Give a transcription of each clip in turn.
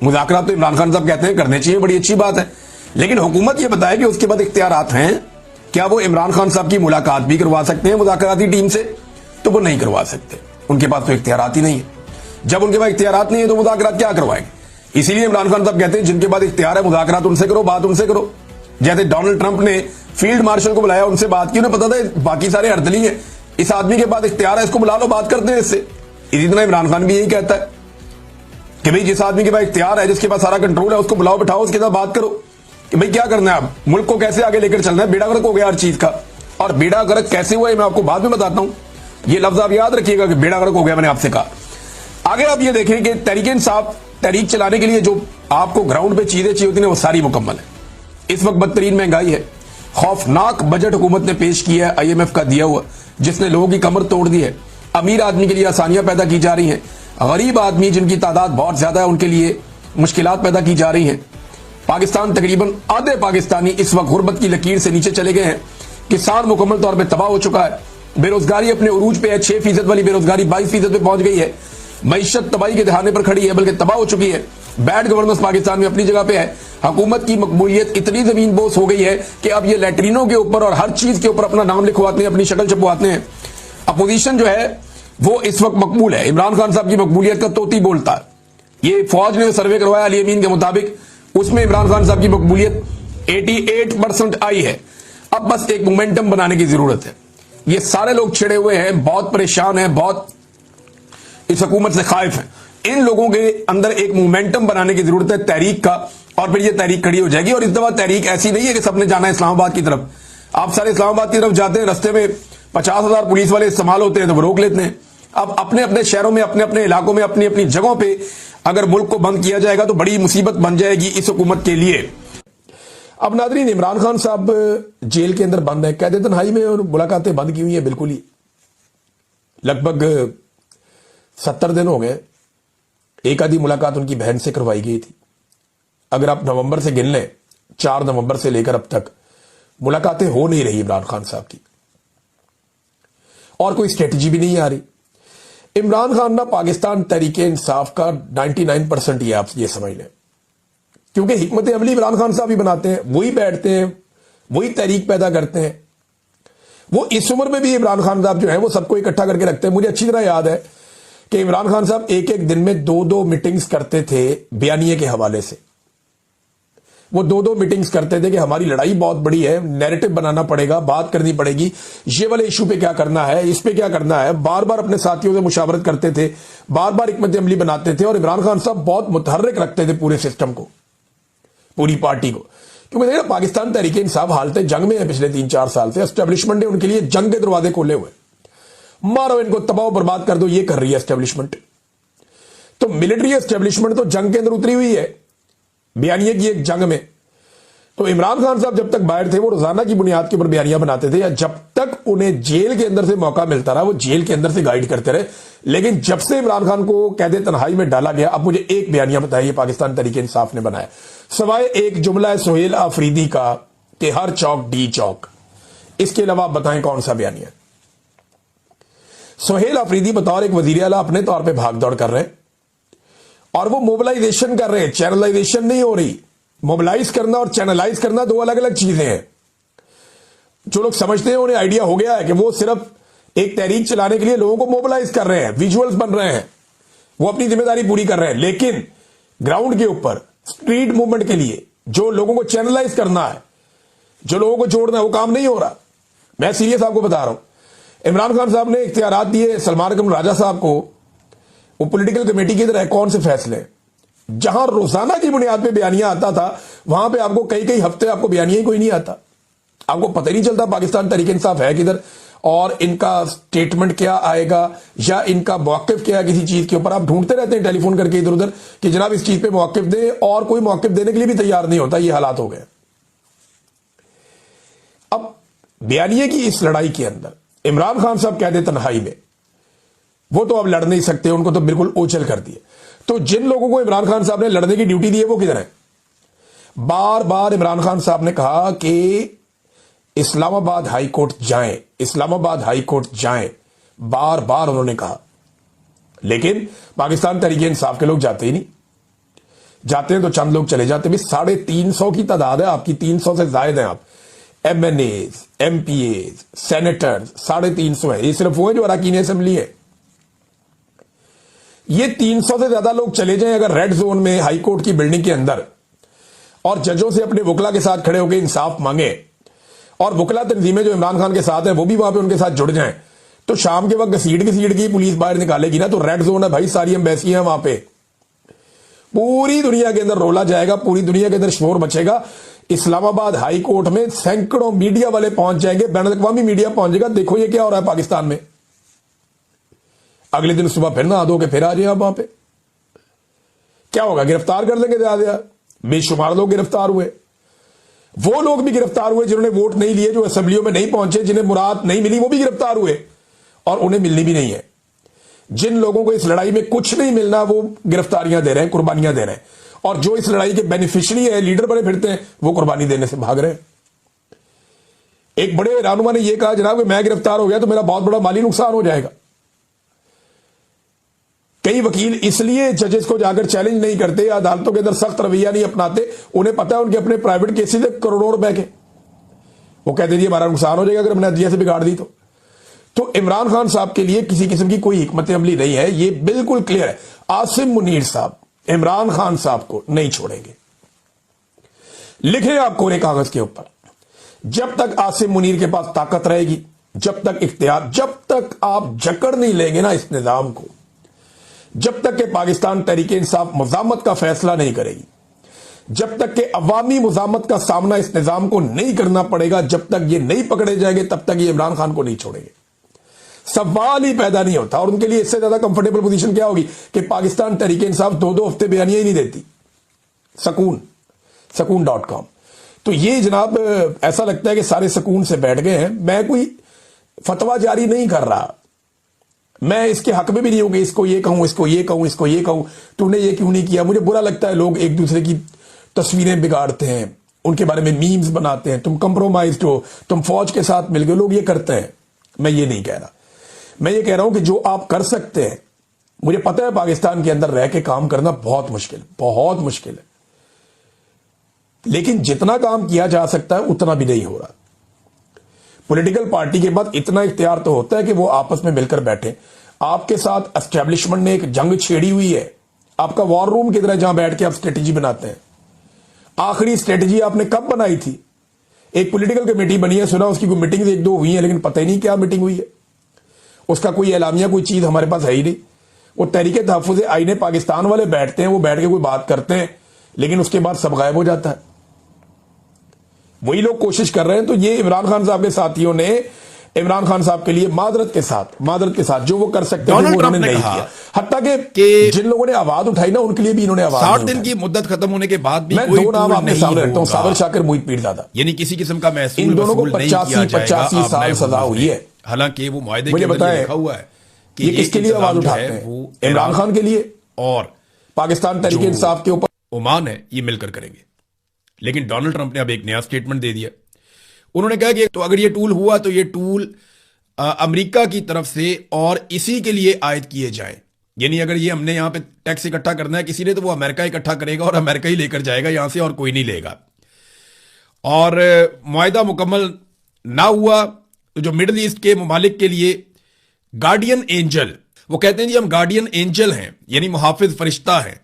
मुज़ाकरात तो इमरान खान साहब कहते हैं करने चाहिए, बड़ी अच्छी बात है, लेकिन हुकूमत ये बताए कि उसके बाद इख्तियारात हैं, क्या वो इमरान खान साहब की मुलाकात भी करवा सकते हैं मुज़ाकराती टीम से? तो वो नहीं करवा सकते, उनके पास तो इख्तियारात ही नहीं है। जब उनके पास इख्तियारात नहीं है तो मुज़ाकरात क्या करवाएंगे? इसीलिए इमरान खान साहब कहते हैं जिनके पास इख्तियार है मुज़ाकरात उनसे करो, बात उनसे करो। जैसे डोनाल्ड ट्रंप ने फील्ड मार्शल को बुलाया, उनसे बात की, उन्हें पता था बाकी सारे अर्दली है, इस आदमी के पास इख्तियार है, इसको बुला लो, बात करते हैं इससे। इसी तरह इमरान खान भी यही कहता है कि भाई जिस आदमी के पास इख्तियार है, जिसके पास सारा कंट्रोल है, उसको बुलाओ, बिठाओ, उसके साथ बात करो कि भाई क्या करना है, अब मुल्क को कैसे आगे लेकर चलना है। बेड़ा गर्क हो गया हर चीज का, और बेड़ा गर्क कैसे हुआ है मैं आपको बाद में बताता हूं। ये लफ्ज आप याद रखिएगा कि बेड़ा गर्क हो गया, मैंने आपसे कहा। आगे आप ये देखें कि तहरीक-ए-इंसाफ तहरीक चलाने के लिए जो आपको ग्राउंड पे चीजें चाहिए होती है वो सारी मुकम्मल है। इस वक्त बदतरीन महंगाई है, खौफनाक बजट हुकूमत ने पेश किया है IMF का दिया हुआ, जिसने लोगों की कमर तोड़ दी है। अमीर आदमी के लिए आसानियां पैदा की जा रही हैं, गरीब आदमी जिनकी तादाद बहुत ज्यादा है उनके लिए मुश्किलात पैदा की जा रही हैं। पाकिस्तान तकरीबन आधे पाकिस्तानी इस वक्त गुर्बत की लकीर से नीचे चले गए हैं। किसान मुकम्मल तौर पर तबाह हो चुका है, बेरोजगारी अपने उरूज पे है, 6% वाली बेरोजगारी 22% पे पहुंच गई है। मईशत तबाही के दहाने पर खड़ी है, बल्कि तबाह हो चुकी है। बैड गवर्नेंस पाकिस्तान में अपनी जगह पे है। हुकूमत की मकबूलियत इतनी जमीन बोस हो गई है कि अब ये लैट्रिनों के ऊपर और हर चीज के ऊपर अपना नाम लिखवाते हैं, अपनी शक्ल छपवाते हैं। अपोजिशन जो है वो इस वक्त मकबूल है। इमरान खान साहब की मकबूलियत का तोती बोलता है। ये फौज ने सर्वे करवाया अली अमीन के मुताबिक, उसमें इमरान खान साहब की मकबूलियत 88% आई है। अब बस एक मोमेंटम बनाने की जरूरत है। ये सारे लोग छिड़े हुए हैं, बहुत परेशान हैं, बहुत इस हुकूमत से खाइफ हैं। इन लोगों के अंदर एक मोमेंटम बनाने की जरूरत है तहरीक का, और फिर ये तहरीक खड़ी हो जाएगी। और इस दफा तहरीक ऐसी नहीं है कि सबने जाना है इस्लामाबाद की तरफ। आप सारे इस्लामाबाद की तरफ जाते हैं, रस्ते में 50,000 पुलिस वाले इस्तेमाल होते हैं तो वो रोक लेते हैं। अब अपने अपने शहरों में, अपने अपने इलाकों में, अपनी अपनी जगहों पे अगर मुल्क को बंद किया जाएगा तो बड़ी मुसीबत बन जाएगी इस हुकूमत के लिए। अब नादरीन, इमरान खान साहब जेल के अंदर बंद है, कैद तन्हाई में, और मुलाकातें बंद की हुई है बिल्कुल ही। लगभग 70 दिन हो गए। एक आधी मुलाकात उनकी बहन से करवाई गई थी। अगर आप नवंबर से गिन लें, 4 नवंबर से लेकर अब तक मुलाकातें हो नहीं रही इमरान खान साहब की, और कोई स्ट्रेटजी भी नहीं आ रही। इमरान खान ना पाकिस्तान तहरीक-ए-इंसाफ का 99% ही आप ये समझ लें, क्योंकि हिकमत अमली इमरान खान साहब ही बनाते हैं, वही बैठते हैं, वही तहरीक पैदा करते हैं। वो इस उम्र में भी इमरान खान साहब जो है वो सबको इकट्ठा करके रखते हैं। मुझे अच्छी तरह याद है कि इमरान खान साहब एक एक दिन में 2-2 मीटिंग्स करते थे बयानिए के हवाले से। वो 2-2 मीटिंग्स करते थे कि हमारी लड़ाई बहुत बड़ी है, नैरेटिव बनाना पड़ेगा, बात करनी पड़ेगी, ये वाले इशू पे क्या करना है, इस पे क्या करना है। बार बार अपने साथियों से मुशावरत करते थे, बार बार हिकमत अमली बनाते थे। और इमरान खान साहब बहुत मुतहर्रिक रखते थे पूरे सिस्टम को, पूरी पार्टी को। क्योंकि देखिए, पाकिस्तान तहरीक-ए-इंसाफ हालत जंग में है पिछले 3-4 साल से। एस्टेब्लिशमेंट ने उनके लिए जंग के दरवाजे खोले हुए, मारो इनको, तबाह बर्बाद कर दो, ये कर रही है एस्टेब्लिशमेंट। तो मिलिट्री एस्टेब्लिशमेंट तो जंग के अंदर उतरी हुई है, बयानिए की एक जंग में। तो इमरान खान साहब जब तक बाहर थे वो रोजाना की बुनियाद के ऊपर बयानियां बनाते थे, या जब तक उन्हें जेल के अंदर से मौका मिलता रहा वो जेल के अंदर से गाइड करते रहे। लेकिन जब से इमरान खान को कैद तन्हाई में डाला गया, अब मुझे एक बयानिया बताइए पाकिस्तान तहरीक-ए-इंसाफ ने बनाया, सवाए एक जुमला है सोहेल आफरीदी का कि हर चौक डी चौक। इसके अलावा आप बताएं कौन सा बयानिया। सोहेल आफरीदी बतौर एक वजीर आला अपने तौर पर भाग दौड़ कर रहे हैं, और वो मोबिलाइजेशन कर रहे हैं, चैनलाइजेशन नहीं हो रही। मोबिलाइज करना और चैनलाइज करना 2 अलग अलग चीजें हैं। जो लोग समझते हैं उन्हें आइडिया हो गया है कि वो सिर्फ एक तहरीक चलाने के लिए लोगों को मोबिलाइज कर रहे हैं, विजुअल्स बन रहे हैं, वो अपनी जिम्मेदारी पूरी कर रहे हैं। लेकिन ग्राउंड के ऊपर स्ट्रीट मूवमेंट के लिए जो लोगों को चैनलाइज करना है, जो लोगों को जोड़ना है, वो काम नहीं हो रहा। मैं सीरियस आपको बता रहा हूं। इमरान खान साहब ने इख्तियारात दिए सलमान अकरम राजा साहब को, वो पॉलिटिकल कमेटी की तरह कौन से फैसले, जहां रोजाना की बुनियाद पे बयानिया आता था, वहां पे आपको कई कई हफ्ते आपको बयानिया ही कोई नहीं आता। आपको पता ही नहीं चलता पाकिस्तान तहरीक-ए-इंसाफ है किधर, और इनका स्टेटमेंट क्या आएगा, या इनका मौक़िफ़ क्या है किसी चीज के ऊपर। आप ढूंढते रहते हैं टेलीफोन करके इधर उधर कि जनाब इस चीज पे मौक़िफ़ दे, और कोई मौक़िफ़ देने के लिए भी तैयार नहीं होता। ये हालात हो गए। अब बयानिए की इस लड़ाई के अंदर इमरान खान साहब कैद तन्हाई में, वो तो अब लड़ नहीं सकते, उनको तो बिल्कुल ओझल कर दिए। तो जिन लोगों को इमरान खान साहब ने लड़ने की ड्यूटी दी है वो किधर है? बार बार इमरान खान साहब ने कहा कि इस्लामाबाद हाई कोर्ट जाएं, इस्लामाबाद हाई कोर्ट जाएं, बार बार उन्होंने कहा। लेकिन पाकिस्तान तहरीक-ए-इंसाफ के लोग जाते ही नहीं। जाते हैं तो चंद लोग चले जाते हैं। 350 की तादाद है आपकी, 300 से ज्यादा हैं आप। MNAs, MPAs, सेनेटर्स 350 है। ये सिर्फ वो है जो अरकान असेंबली है। ये 300 से ज्यादा लोग चले जाएं अगर रेड जोन में हाई कोर्ट की बिल्डिंग के अंदर, और जजों से अपने वकला के साथ खड़े होकर इंसाफ मांगे, और वकला तंजीमें जो इमरान खान के साथ है वो भी वहां पे उनके साथ जुड़ जाएं, तो शाम के वक्त घसीट की पुलिस बाहर निकालेगी ना, तो रेड जोन है भाई, सारी एम्बेसियां वहां पे, पूरी दुनिया के अंदर रोला जाएगा, पूरी दुनिया के अंदर शोर मचेगा। इस्लामाबाद हाई कोर्ट में सैकड़ों मीडिया वाले पहुंच जाएंगे, बैनुल-अक़वामी मीडिया पहुंच जाएगा, देखो ये क्या हो रहा है पाकिस्तान में। अगले दिन सुबह फिर नहा धो के फिर आ जाए आप वहां पे, क्या होगा? गिरफ्तार कर लेंगे ज्यादा, बेशुमार लोग गिरफ्तार हुए। वो लोग भी गिरफ्तार हुए जिन्होंने वोट नहीं लिए, जो असेंबलियों में नहीं पहुंचे, जिन्हें मुराद नहीं मिली, वो भी गिरफ्तार हुए, और उन्हें मिलनी भी नहीं है। जिन लोगों को इस लड़ाई में कुछ नहीं मिलना, वो गिरफ्तारियां दे रहे हैं, कुर्बानियां दे रहे हैं, और जो इस लड़ाई के बेनिफिशियरी है, लीडर बने फिरते हैं, वो कुर्बानी देने से भाग रहे हैं। एक बड़े रहनुमा ने यह कहा, जनाब मैं गिरफ्तार हो गया तो मेरा बहुत बड़ा माली नुकसान हो जाएगा। कई वकील इसलिए जजेस को जाकर चैलेंज नहीं करते, अदालतों के अंदर सख्त रवैया नहीं अपनाते, उन्हें पता है उनके अपने प्राइवेट केसेस है करोड़ों रुपए के, वो कहते जी हमारा नुकसान हो जाएगा अगर हमने अदलिया से बिगाड़ दी तो इमरान खान साहब के लिए किसी किस्म की कोई हिकमत अमली नहीं है, ये बिल्कुल क्लियर है। आसिम मुनीर साहब इमरान खान साहब को नहीं छोड़ेंगे, लिखे आप कोरे कागज के ऊपर। जब तक आसिम मुनीर के पास ताकत रहेगी, जब तक इख्तियार, जब तक आप जकड़ नहीं लेंगे ना इस निजाम को, जब तक के पाकिस्तान तहरीक इंसाफ मुजामत का फैसला नहीं करेगी, जब तक के अवामी मुजामत का सामना इस निजाम को नहीं करना पड़ेगा, जब तक ये नहीं पकड़े जाएंगे, तब तक ये इमरान खान को नहीं छोड़ेंगे। सवाल ही पैदा नहीं होता। और उनके लिए इससे ज्यादा कंफर्टेबल पोजीशन क्या होगी कि पाकिस्तान तहरीक इंसाफ 2-2 हफ्ते बयानियां ही नहीं देती, सकून.com। तो ये जनाब ऐसा लगता है कि सारे सकून से बैठ गए हैं। मैं कोई फतवा जारी नहीं कर रहा, मैं इसके हक में भी नहीं हूं कि इसको ये कहूं, इसको ये कहूं, इसको ये कहूं, तूने ये क्यों नहीं किया। मुझे बुरा लगता है लोग एक दूसरे की तस्वीरें बिगाड़ते हैं, उनके बारे में मीम्स बनाते हैं, तुम कंप्रोमाइज्ड हो, तुम फौज के साथ मिल गए, लोग ये करते हैं। मैं ये नहीं कह रहा, मैं ये कह रहा हूं कि जो आप कर सकते हैं, मुझे पता है पाकिस्तान के अंदर रह के काम करना बहुत मुश्किल है, लेकिन जितना काम किया जा सकता है उतना भी नहीं हो रहा। पॉलिटिकल पार्टी के बाद इतना इख्तियार तो होता है कि वो आपस में मिलकर बैठे। आपके साथ एस्टेब्लिशमेंट ने एक जंग छेड़ी हुई है, आपका वॉर रूम किधर है जहां बैठ के आप स्ट्रेटेजी बनाते हैं। आखिरी स्ट्रेटेजी आपने कब बनाई थी? एक पॉलिटिकल कमेटी बनी है, सुना उसकी कोई मीटिंग 1-2 हुई है, लेकिन पता ही नहीं क्या मीटिंग हुई है, उसका कोई एलामिया, कोई चीज हमारे पास है ही नहीं। वो तहरीके तहफ़्फ़ुज़ आईने पाकिस्तान वाले बैठते हैं, वो बैठ के कोई बात करते हैं, लेकिन उसके बाद सब गायब हो जाता है। वही लोग कोशिश कर रहे हैं। तो ये इमरान खान साहब के साथियों ने इमरान खान साहब के लिए मादरत के साथ जो वो कर सकते हैं वो उन्होंने नहीं किया। हत्ता कि जिन लोगों ने आवाज उठाई ना, उनके लिए भी इन्होंने आवाज 60 दिन की मुद्दत खत्म होने के बाद भी मैं 2 नाम आपके सामने रखता हूं, साबर शाकिर, मोहित पीरजादा, यानी किसी किस्म का महसूल इन दोनों को 85 साल सजा हुई है। हालांकि वो मुआहदे के अंदर लिखा हुआ है कि ये किसके लिए आवाज उठाते हैं? वो इमरान खान के लिए और पाकिस्तान तहरीक इंसाफ के ऊपर ओमान है, ये मिलकर करेंगे। लेकिन डोनाल्ड ट्रंप ने अब एक नया स्टेटमेंट दे दिया। उन्होंने कहा कि तो अगर ये टूल हुआ तो ये टूल अमेरिका की तरफ से और इसी के लिए आयद किए जाए, यानी अगर ये हमने यहां पे टैक्स इकट्ठा करना है किसी ने, तो वो अमेरिका इकट्ठा करेगा और अमेरिका ही लेकर जाएगा यहां से, और कोई नहीं लेगा। और मुआहदा मुकम्मल ना हुआ तो जो मिडिल ईस्ट के ममालिक के लिए गार्डियन एंजल, वो कहते हैं जी हम गार्डियन एंजल हैं, यानी मुहाफिज फरिश्ता हैं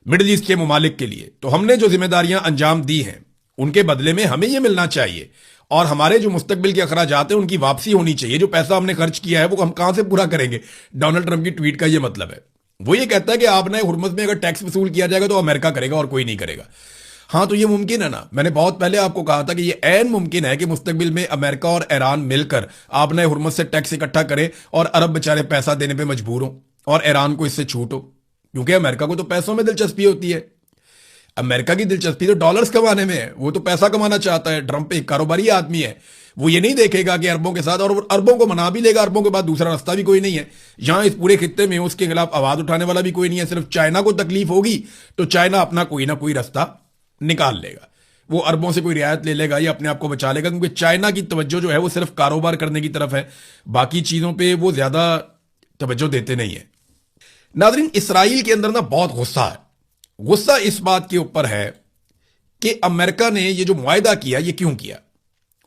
मिडिल ईस्ट के ममालिक के लिए, तो हमने जो जिम्मेदारियां अंजाम दी हैं उनके बदले में हमें यह मिलना चाहिए, और हमारे जो मुस्तकबिल के अखराजात हैं उनकी वापसी होनी चाहिए। जो पैसा हमने खर्च किया है वो हम कहां से पूरा करेंगे? डोनाल्ड ट्रंप की ट्वीट का यह मतलब है। वो ये कहता है कि आपने हुर्मुज़ में अगर टैक्स वसूल किया जाएगा तो अमेरिका करेगा और कोई नहीं करेगा। हाँ, तो ये मुमकिन है ना। मैंने बहुत पहले आपको कहा था कि ये ऐन मुमकिन है कि मुस्तकबिल में अमेरिका और ईरान मिलकर आपने हुर्मुज़ से टैक्स इकट्ठा करे और अरब बेचारे पैसा देने पर मजबूर हो और ईरान को इससे छूट हो, क्योंकि अमेरिका को तो पैसों में दिलचस्पी होती है। अमेरिका की दिलचस्पी तो डॉलर्स कमाने में है, वो तो पैसा कमाना चाहता है। ट्रंप एक कारोबारी आदमी है, वो ये नहीं देखेगा कि अरबों के साथ, और अरबों को मना भी लेगा, अरबों के बाद दूसरा रास्ता भी कोई नहीं है। यहां इस पूरे खित्ते में उसके खिलाफ आवाज उठाने वाला भी कोई नहीं है। सिर्फ चाइना को तकलीफ होगी तो चाइना अपना कोई ना कोई रास्ता निकाल लेगा, वो अरबों से कोई रियायत ले लेगा या अपने आप को बचा लेगा, क्योंकि चाइना की तवज्जो जो है वो सिर्फ कारोबार करने की तरफ है, बाकी चीजों पर वो ज्यादा तवज्जो देते नहीं है। नाज़रीन, इसराइल के अंदर ना बहुत गुस्सा है। गुस्सा इस बात के ऊपर है कि अमेरिका ने ये जो मुआहदा किया ये क्यों किया।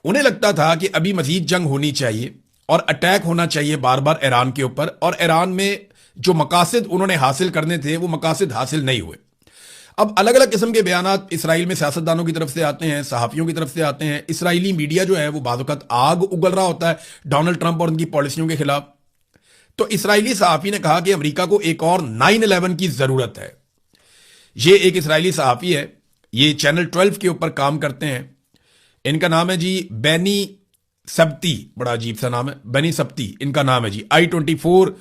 उन्हें लगता था कि अभी मजीद जंग होनी चाहिए और अटैक होना चाहिए बार बार ईरान के ऊपर, और ईरान में जो मकासद उन्होंने हासिल करने थे वो मकासद हासिल नहीं हुए। अब अलग अलग किस्म के बयानात इसराइल में सियासतदानों की तरफ से आते हैं, सहाफियों की तरफ से आते हैं। इसराइली मीडिया जो है वो बाज़ वक़्त आग उगल रहा होता है डोनाल्ड ट्रंप और उनकी पॉलिसियों के खिलाफ। तो इसराइली सहाफी ने कहा कि अमेरिका को एक और 9/11 की जरूरत है। ये एक इसराइली सहाफी है, ये चैनल 12 के ऊपर काम करते हैं। इनका नाम है जी बेनी सब्ती, बड़ा अजीब सा नाम है, बेनी सब्ती इनका नाम है जी। i24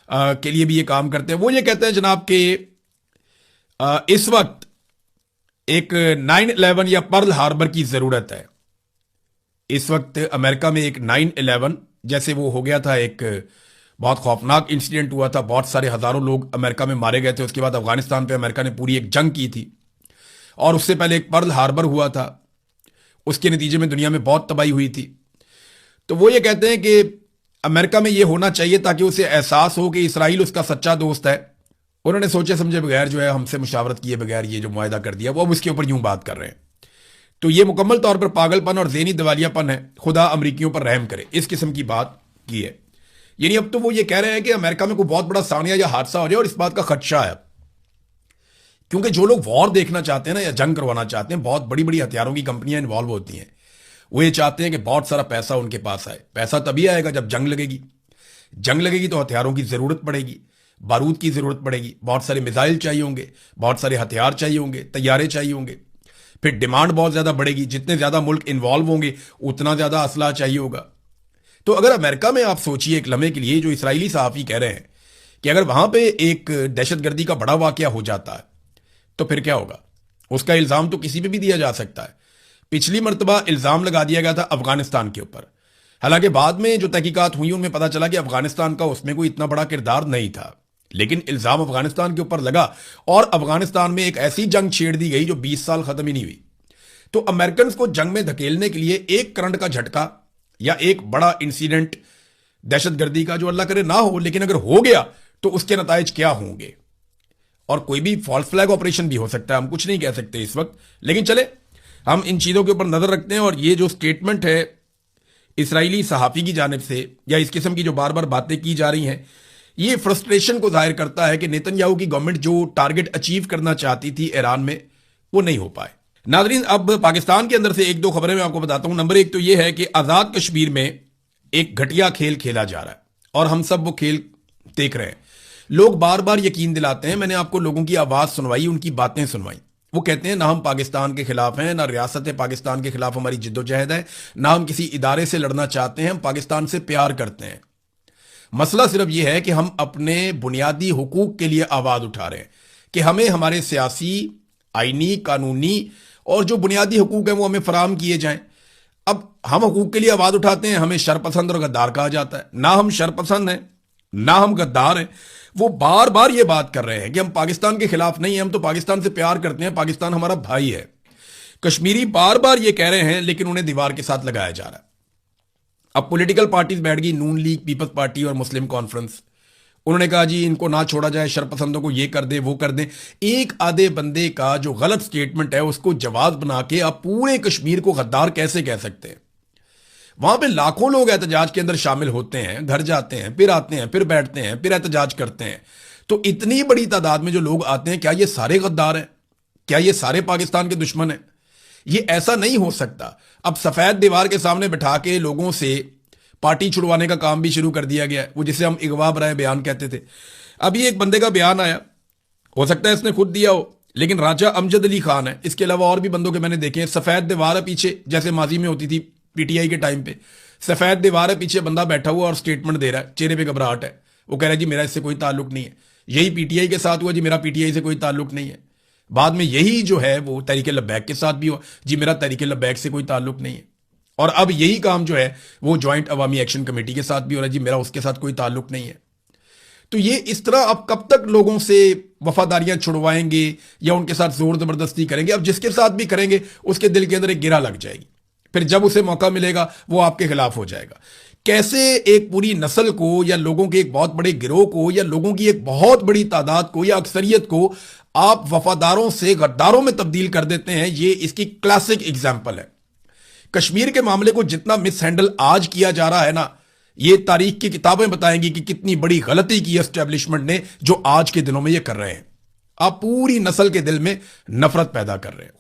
के लिए भी ये काम करते हैं। वो ये कहते हैं जनाब कि इस वक्त एक 9/11 या पर्ल हार्बर की जरूरत है। इस वक्त अमेरिका में एक 9/11 जैसे वो हो गया था, एक बहुत खौफनाक इंसिडेंट हुआ था, बहुत सारे हजारों लोग अमेरिका में मारे गए थे। उसके बाद अफगानिस्तान पे अमेरिका ने पूरी एक जंग की थी, और उससे पहले एक पर्ल हार्बर हुआ था, उसके नतीजे में दुनिया में बहुत तबाही हुई थी। तो वो ये कहते हैं कि अमेरिका में ये होना चाहिए ताकि उसे एहसास हो कि इसराइल उसका सच्चा दोस्त है। उन्होंने सोचे समझे बगैर जो है, हमसे मुशावरत किए बगैर ये जो मुआहदा कर दिया, वो अब उसके ऊपर यूं बात कर रहे हैं। तो ये मुकम्मल तौर पर पागलपन और ज़हनी दिवालियापन है। खुदा अमरीकियों पर रहम करे, इस किस्म की बात की है। यानी अब तो वो ये कह रहे हैं कि अमेरिका में कोई बहुत बड़ा सानिया या हादसा हो जाए, और इस बात का खदशा है क्योंकि जो लोग वॉर देखना चाहते हैं ना, या जंग करवाना चाहते हैं, बहुत बड़ी बड़ी हथियारों की कंपनियां इन्वॉल्व होती हैं। वो ये चाहते हैं कि बहुत सारा पैसा उनके पास आए। पैसा तभी आएगा जब जंग लगेगी। जंग लगेगी तो हथियारों की जरूरत पड़ेगी, बारूद की जरूरत पड़ेगी, बहुत सारे मिसाइल चाहिए होंगे, बहुत सारे हथियार चाहिए होंगे, तैयारे चाहिए होंगे। फिर डिमांड बहुत ज्यादा बढ़ेगी, जितने ज्यादा मुल्क इन्वॉल्व होंगे उतना ज्यादा असला चाहिए होगा। तो अगर अमेरिका में आप सोचिए एक लम्हे के लिए, जो इसराइली सहाफी कह रहे हैं कि अगर वहां पे एक दहशतगर्दी का बड़ा वाकया हो जाता है तो फिर क्या होगा। उसका इल्जाम तो किसी पे भी दिया जा सकता है। पिछली मरतबा इल्जाम लगा दिया गया था अफगानिस्तान के ऊपर, हालांकि बाद में जो तहकीकात हुई उनमें पता चला कि अफगानिस्तान का उसमें कोई इतना बड़ा किरदार नहीं था, लेकिन इल्जाम अफगानिस्तान के ऊपर लगा और अफगानिस्तान में एक ऐसी जंग छेड़ दी गई जो 20 साल खत्म ही नहीं हुई। तो अमेरिकन को जंग में धकेलने के लिए एक करंट का झटका या एक बड़ा इंसिडेंट दहशतगर्दी का, जो अल्लाह करे ना हो, लेकिन अगर हो गया तो उसके नताइज क्या होंगे। और कोई भी फॉल्स फ्लैग ऑपरेशन भी हो सकता है, हम कुछ नहीं कह सकते इस वक्त। लेकिन चले हम इन चीजों के ऊपर नजर रखते हैं। और ये जो स्टेटमेंट है इसराइली सहाफी की जानिब से, या इस किस्म की जो बार बार बातें की जा रही हैं, ये फ्रस्ट्रेशन को जाहिर करता है कि नेतन्याहू की गवर्नमेंट जो टारगेट अचीव करना चाहती थी ईरान में, वो नहीं हो पाए। नाज़रीन, अब पाकिस्तान के अंदर से एक दो खबरें मैं आपको बताता हूं। नंबर एक तो यह है कि आजाद कश्मीर में एक घटिया खेल खेला जा रहा है और हम सब वो खेल देख रहे हैं। लोग बार बार यकीन दिलाते हैं, मैंने आपको लोगों की आवाज सुनवाई, उनकी बातें सुनवाई। वो कहते हैं ना हम पाकिस्तान के खिलाफ हैं, ना रियासत पाकिस्तान के खिलाफ हमारी जिद्दोजहद है, ना हम किसी इदारे से लड़ना चाहते हैं, हम पाकिस्तान से प्यार करते हैं। मसला सिर्फ यह है कि हम अपने बुनियादी हुकूक के लिए आवाज उठा रहे हैं कि हमें हमारे सियासी, आईनी, कानूनी और जो बुनियादी हुकूक हैं वो हमें फराम किए जाएं। अब हम हुकूक के लिए आवाज उठाते हैं, हमें शरपसंद और गद्दार कहा जाता है। ना हम शरपसंद हैं, ना हम गद्दार हैं। वो बार बार ये बात कर रहे हैं कि हम पाकिस्तान के खिलाफ नहीं हैं, हम तो पाकिस्तान से प्यार करते हैं, पाकिस्तान हमारा भाई है। कश्मीरी बार बार ये कह रहे हैं, लेकिन उन्हें दीवार के साथ लगाया जा रहा है। अब पॉलिटिकल पार्टीज बैठ गई, नून लीग, पीपल्स पार्टी और मुस्लिम कॉन्फ्रेंस। उन्होंने कहा जी इनको ना छोड़ा जाए, शरपसंदों को ये कर दें, वो कर दें। एक आधे बंदे का जो गलत स्टेटमेंट है उसको जवाब बना के आप पूरे कश्मीर को गद्दार कैसे कह सकते हैं। वहां पे लाखों लोग एहतजाज के अंदर शामिल होते हैं, घर जाते हैं, फिर आते हैं, फिर बैठते हैं, फिर एहतजाज करते हैं। तो इतनी बड़ी तादाद में जो लोग आते हैं, क्या ये सारे गद्दार हैं? क्या ये सारे पाकिस्तान के दुश्मन हैं? ये ऐसा नहीं हो सकता। अब सफेद दीवार के सामने बैठा के लोगों से पार्टी छुड़वाने का काम भी शुरू कर दिया गया, वो जिसे हम इगवा बराए बयान कहते थे। अभी एक बंदे का बयान आया, हो सकता है इसने खुद दिया हो, लेकिन राजा अमजद अली खान है, इसके अलावा और भी बंदों के मैंने देखे हैं। सफेद दीवार है पीछे, जैसे माजी में होती थी पीटीआई के टाइम पे, सफेद दीवार है पीछे, बंदा बैठा हुआ और स्टेटमेंट दे रहा है, चेहरे पे घबराहट है। वो कह रहा है जी मेरा इससे कोई ताल्लुक नहीं है। यही पीटीआई के साथ हुआ जी, मेरा पीटीआई से कोई ताल्लुक नहीं है। बाद में यही जो है वो तहरीक लब्बैक के साथ भी हुआ जी, मेरा तहरीक लब्बैक से कोई ताल्लुक नहीं है। और अब यही काम जो है वो ज्वाइंट अवामी एक्शन कमेटी के साथ भी हो रहा है जी, मेरा उसके साथ कोई ताल्लुक नहीं है। तो ये इस तरह अब कब तक लोगों से वफादारियां छुड़वाएंगे या उनके साथ जोर जबरदस्ती करेंगे? अब जिसके साथ भी करेंगे उसके दिल के अंदर एक गिरा लग जाएगी, फिर जब उसे मौका मिलेगा वो आपके खिलाफ हो जाएगा। कैसे एक पूरी नस्ल को या लोगों के एक बहुत बड़े गिरोह को या लोगों की एक बहुत बड़ी तादाद को या अक्सरियत को आप वफादारों से गद्दारों में तब्दील कर देते हैं। ये इसकी क्लासिक एग्जाम्पल है। कश्मीर के मामले को जितना मिस हैंडल आज किया जा रहा है ना, ये तारीख की किताबें बताएंगी कि कितनी बड़ी गलती की एस्टेब्लिशमेंट ने जो आज के दिनों में ये कर रहे हैं। आप पूरी नस्ल के दिल में नफरत पैदा कर रहे हैं।